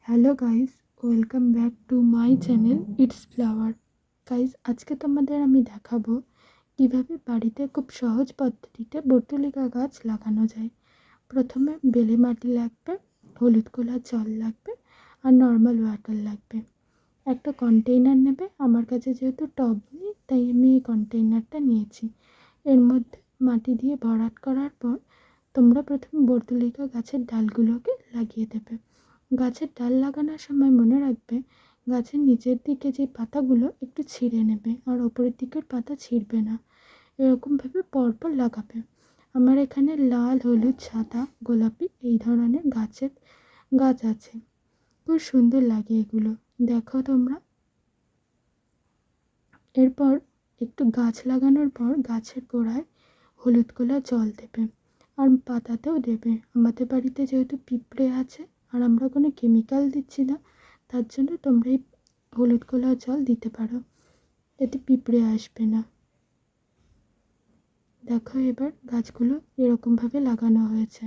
Hello guys, welcome back to my channel it's flower. Guys, আজকে তোমাদের আমি দেখাবো কিভাবে বাড়িতে খুব সহজ পদ্ধতিতে বর্তুলিকা গাছ লাগানো যায়। প্রথমে বেলে মাটি লাগবে, হলুদ গোলার জল লাগবে আর নর্মাল ওয়াটার লাগবে। একটা কন্টেইনার নেবে। আমার কাছে যেহেতু টব নেই তাই আমি এই কন্টেইনারটা নিয়েছি। এর মধ্যে মাটি দিয়ে ভরাট করার পর তোমরা প্রথমে বর্তুলিকা গাছের ডালগুলোকে লাগিয়ে দেবে। গাছের ডাল লাগানোর সময় মনে রাখবে গাছের নিচের দিকে যে পাতাগুলো একটু ছিঁড়ে নেবে আর ওপরের দিকের পাতা ছিঁড়বে না। এরকমভাবে পরপর লাগাবে। আমার এখানে লাল, হলুদ, সাদা, গোলাপি এই ধরনের গাছ আছে। খুব সুন্দর লাগে এগুলো, দেখো তোমরা। এরপর একটু গাছ লাগানোর পর গাছের গোড়ায় হলুদ গোলা জল দেবে আর পাতাতেও দেবে। আমাদের বাড়িতে যেহেতু পিঁপড়ে আছে আর আমরা কোনো কেমিক্যাল দিচ্ছি না, তার জন্য তোমরা এই হলুদ গোলা জল দিতে পারো, এতে পিঁপড়ে আসবে না। দেখো এবার গাছগুলো এরকমভাবে লাগানো হয়েছে।